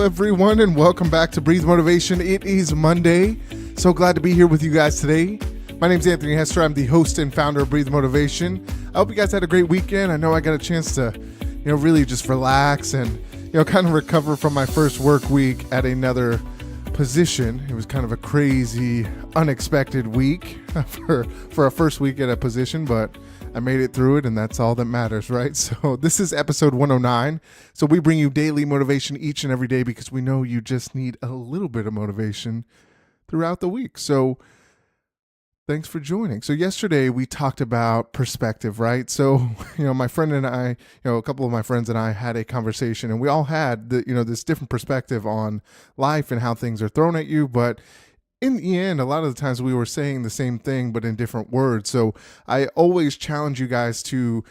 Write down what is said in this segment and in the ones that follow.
everyone, and welcome back to Breathe Motivation. It is Monday. So glad to be here with you guys today. My name is Anthony Hester. I'm the host and founder of Breathe Motivation. I hope you guys had a great weekend. I know I got a chance to, really just relax and, kind of recover from my first work week at another position. It was kind of a crazy, unexpected week for a first week at a position, but I made it through it, and that's all that matters, right? So this is episode 109. So we bring you daily motivation each and every day because we know you just need a little bit of motivation throughout the week. So thanks for joining. So yesterday we talked about perspective, right? So, my friend and I, a couple of my friends and I had a conversation, and we all had this different perspective on life and how things are thrown at you. But in the end, a lot of the times we were saying the same thing, but in different words. So I always challenge you guys to,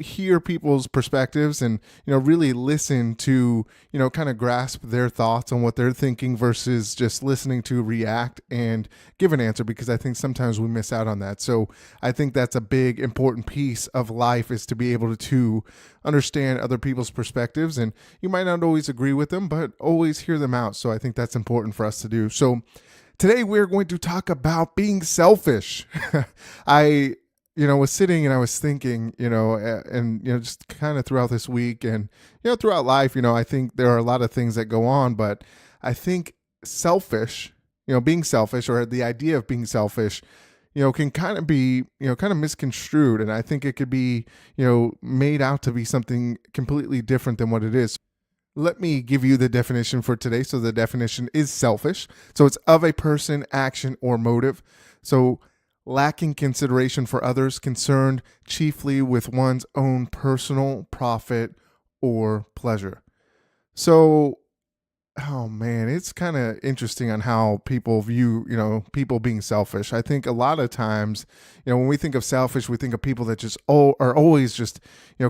hear people's perspectives and, really listen to, kind of grasp their thoughts on what they're thinking versus just listening to react and give an answer, because I think sometimes we miss out on that. So I think that's a big, important piece of life, is to be able to understand other people's perspectives. And you might not always agree with them, but always hear them out. So I think that's important for us to do. So today we're going to talk about being selfish. I, was sitting and I was thinking, just kind of throughout this week and, throughout life, I think there are a lot of things that go on, but I think selfish, being selfish, or the idea of being selfish, can kind of be, kind of misconstrued. And I think it could be, made out to be something completely different than what it is. Let me give you the definition for today. So the definition is selfish. So it's of a person, action, or motive. So lacking consideration for others, concerned chiefly with one's own personal profit or pleasure. So, oh man, it's kind of interesting on how people view, people being selfish. I think a lot of times, when we think of selfish, we think of people that just are always just,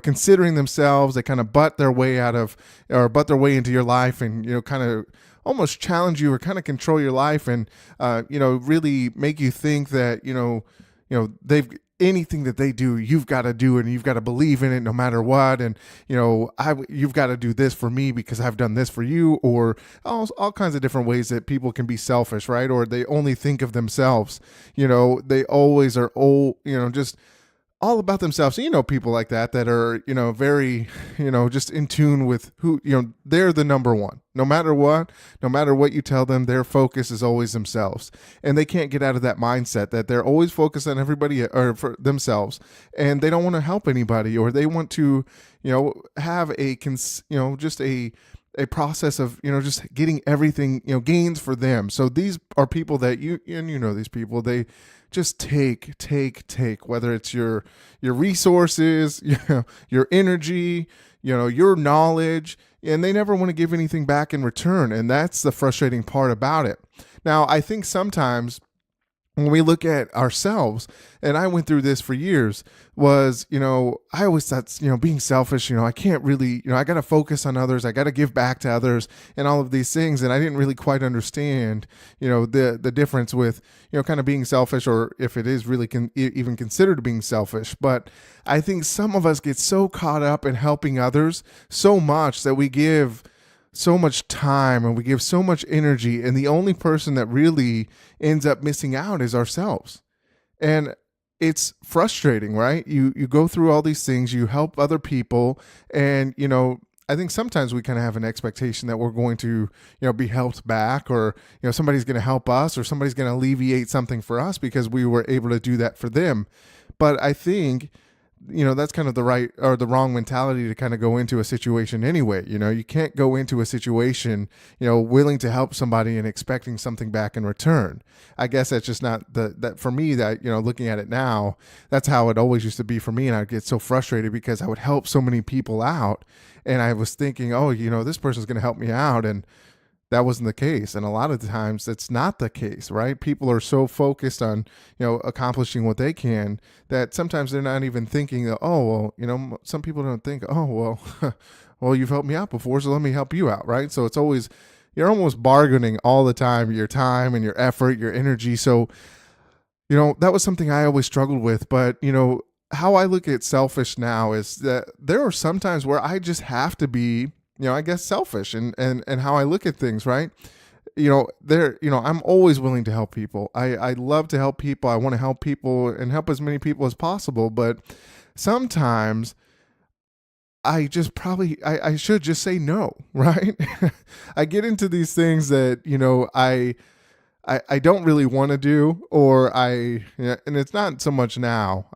considering themselves. They kind of butt their way into your life and, kind of almost challenge you or kind of control your life and, really make you think that, they've anything that they do, you've got to do it, and you've got to believe in it no matter what. And, you've got to do this for me because I've done this for you, or all kinds of different ways that people can be selfish, right? Or they only think of themselves. They always are just all about themselves. So, people like that are, very, just in tune with who, they're the number one. No matter what you tell them, their focus is always themselves. And they can't get out of that mindset that they're always focused on everybody or for themselves. And they don't want to help anybody, or they want to, have just a process of, just getting everything, gains for them. So these are people that these people, they just take, whether it's your resources, your energy, your knowledge, and they never want to give anything back in return. And that's the frustrating part about it. Now, I think sometimes when we look at ourselves, and I went through this for years, was, I always thought, being selfish, I can't really, I got to focus on others. I got to give back to others and all of these things. And I didn't really quite understand, the difference with, kind of being selfish, or if it is really even considered being selfish. But I think some of us get so caught up in helping others so much that we give so much time and we give so much energy, and the only person that really ends up missing out is ourselves. And it's frustrating, right? You go through all these things, you help other people, and I think sometimes we kind of have an expectation that we're going to be helped back, or somebody's going to help us, or somebody's going to alleviate something for us because we were able to do that for them. But I think that's kind of the right or the wrong mentality to kind of go into a situation anyway. You can't go into a situation, willing to help somebody and expecting something back in return. I guess that's just not that for me, that, looking at it now, that's how it always used to be for me. And I'd get so frustrated because I would help so many people out, and I was thinking, this person's going to help me out. And that wasn't the case. And a lot of times that's not the case, right? People are so focused on, accomplishing what they can, that sometimes they're not even thinking that, some people don't think, well, you've helped me out before, so let me help you out, right? So it's always, you're almost bargaining all the time, your time and your effort, your energy. So, that was something I always struggled with. But, how I look at selfish now is that there are some times where I just have to be I guess selfish and how I look at things, right? I'm always willing to help people. I love to help people. I want to help people and help as many people as possible. But sometimes I just I should just say no, right? I get into these things that, I don't really want to do, or and it's not so much now.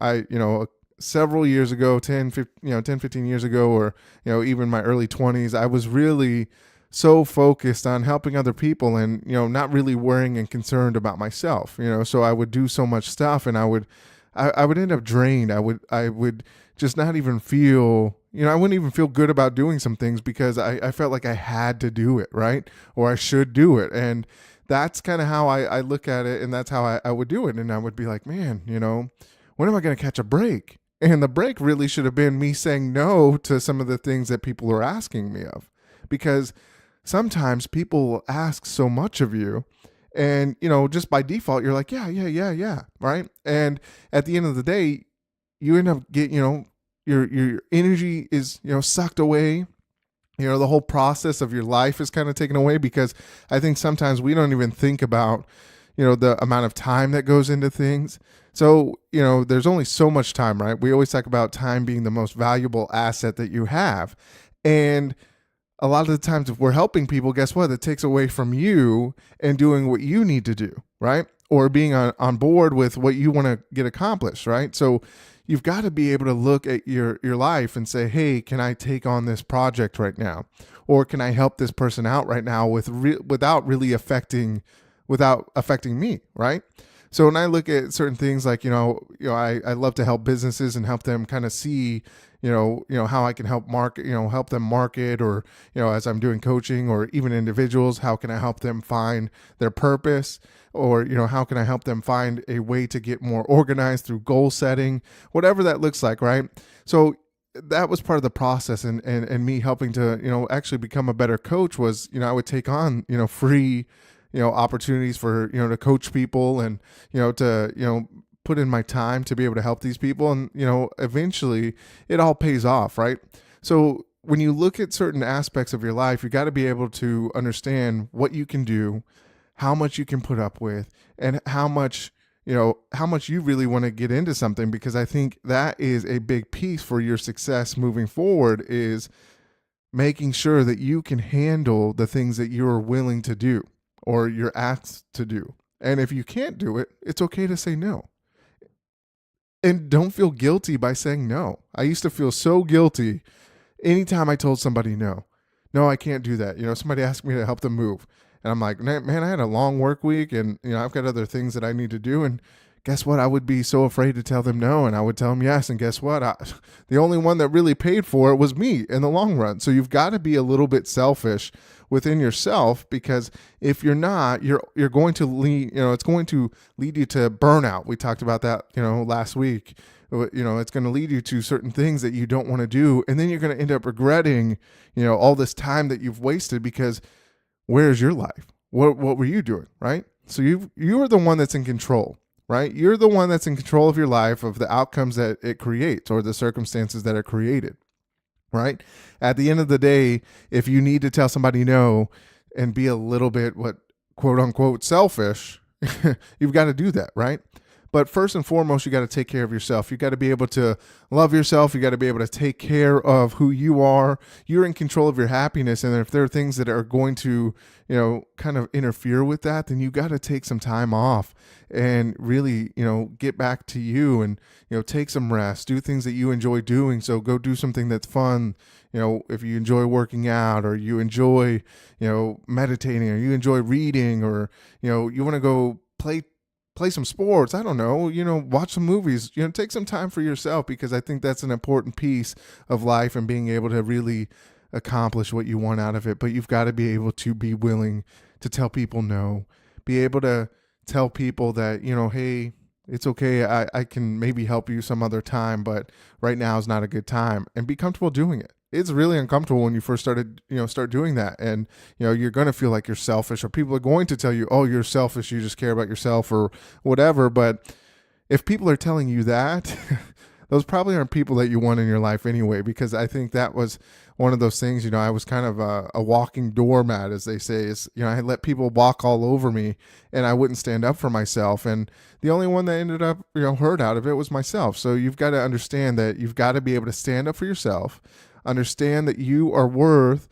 Several years ago, 10, 15 years ago, or, even my early 20s, I was really so focused on helping other people and, not really worrying and concerned about myself, so I would do so much stuff and I would end up drained. I would just not even feel, I wouldn't even feel good about doing some things because I felt like I had to do it, right? Or I should do it. And that's kind of how I look at it. And that's how I would do it. And I would be like, man, when am I going to catch a break? And the break really should have been me saying no to some of the things that people are asking me of, because sometimes people ask so much of you and, just by default, you're like, yeah. Right. And at the end of the day, you end up getting, your energy is, sucked away. The whole process of your life is kind of taken away, because I think sometimes we don't even think about, the amount of time that goes into things. So, there's only so much time, right? We always talk about time being the most valuable asset that you have. And a lot of the times if we're helping people, guess what? It takes away from you and doing what you need to do, right? Or being on board with what you want to get accomplished, right? So you've got to be able to look at your life and say, hey, can I take on this project right now? Or can I help this person out right now without affecting me, right? So when I look at certain things like, I love to help businesses and help them kind of see, how I can help help them market, or, as I'm doing coaching, or even individuals, how can I help them find their purpose? Or, how can I help them find a way to get more organized through goal setting, whatever that looks like, right? So that was part of the process, and me helping to, actually become a better coach was, I would take on, free, opportunities for, to coach people and, to, put in my time to be able to help these people. And, eventually it all pays off, right? So when you look at certain aspects of your life, you got to be able to understand what you can do, how much you can put up with, and how much you really want to get into something, because I think that is a big piece for your success moving forward, is making sure that you can handle the things that you're willing to do or you're asked to do. And if you can't do it, it's okay to say no. And don't feel guilty by saying no. I used to feel so guilty anytime I told somebody no. No, I can't do that. Somebody asked me to help them move. And I'm like, man, I had a long work week and, I've got other things that I need to do. And guess what? I would be so afraid to tell them no. And I would tell them yes. And guess what? The only one that really paid for it was me in the long run. So you've got to be a little bit selfish within yourself, because if you're not, you're going to lead, it's going to lead you to burnout. We talked about that, last week. It's going to lead you to certain things that you don't want to do. And then you're going to end up regretting, all this time that you've wasted, because where's your life? What were you doing? Right? So you are the one that's in control, right? You're the one that's in control of your life, of the outcomes that it creates, or the circumstances that are created, right? At the end of the day, if you need to tell somebody no and be a little bit, what, quote unquote, selfish, you've got to do that, right? But first and foremost, you got to take care of yourself. You got to be able to love yourself. You got to be able to take care of who you are. You're in control of your happiness. And if there are things that are going to, kind of interfere with that, then you got to take some time off and really, get back to you and, take some rest, do things that you enjoy doing. So go do something that's fun. If you enjoy working out, or you enjoy, meditating, or you enjoy reading, or, you want to go play some sports, I don't know, watch some movies, take some time for yourself, because I think that's an important piece of life and being able to really accomplish what you want out of it. But you've got to be able to be willing to tell people no, be able to tell people that, hey, it's okay, I can maybe help you some other time, but right now is not a good time, and be comfortable doing it. It's really uncomfortable when you first start doing that. And, you're going to feel like you're selfish, or people are going to tell you, oh, you're selfish, you just care about yourself, or whatever. But if people are telling you that, those probably aren't people that you want in your life anyway, because I think that was one of those things, I was kind of a walking doormat, as they say, is, I let people walk all over me and I wouldn't stand up for myself. And the only one that ended up, hurt out of it was myself. So you've got to understand that you've got to be able to stand up for yourself, understand that you are worth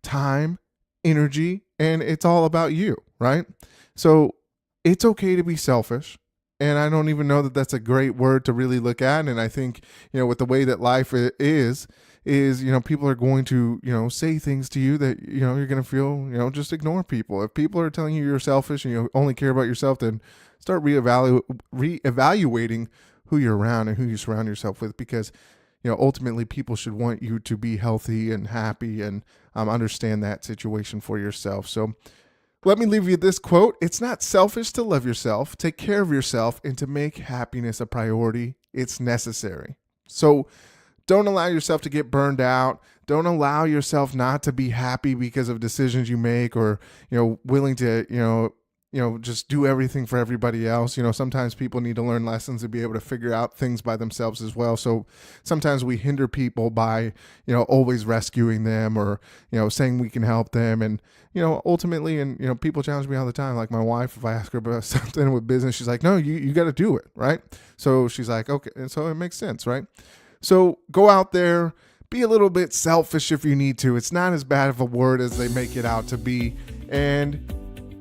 time, energy, and it's all about you, right? So it's okay to be selfish. And I don't even know that that's a great word to really look at. And I think, with the way that life is, people are going to, say things to you that, you're going to feel, just ignore people. If people are telling you you're selfish and you only care about yourself, then start reevaluating who you're around and who you surround yourself with, because, ultimately people should want you to be healthy and happy and understand that situation for yourself. So let me leave you this quote. It's not selfish to love yourself, take care of yourself, and to make happiness a priority. It's necessary. So don't allow yourself to get burned out. Don't allow yourself not to be happy because of decisions you make, or, willing to, just do everything for everybody else. Sometimes people need to learn lessons and be able to figure out things by themselves as well. So sometimes we hinder people by, always rescuing them, or, saying we can help them. And, ultimately, and, people challenge me all the time. Like my wife, if I ask her about something with business, she's like, no, you got to do it. Right. So she's like, okay. And so it makes sense. Right. So go out there, be a little bit selfish if you need to. It's not as bad of a word as they make it out to be. And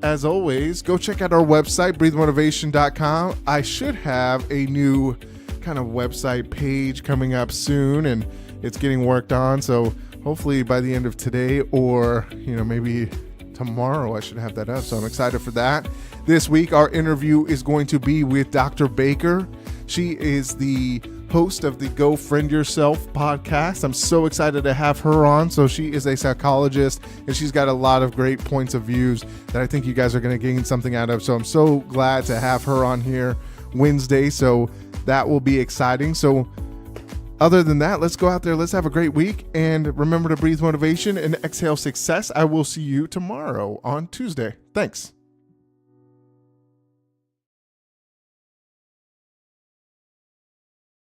as always, go check out our website, breathemotivation.com. I should have a new kind of website page coming up soon, and it's getting worked on. So hopefully by the end of today, or, maybe tomorrow, I should have that up. So I'm excited for that. This week, our interview is going to be with Dr. Baker. She is the host of the Go Friend Yourself podcast. I'm so excited to have her on. So she is a psychologist, and she's got a lot of great points of views that I think you guys are going to gain something out of. So I'm so glad to have her on here Wednesday. So that will be exciting. So other than that, let's go out there. Let's have a great week. And remember to breathe motivation and exhale success. I will see you tomorrow on Tuesday. Thanks.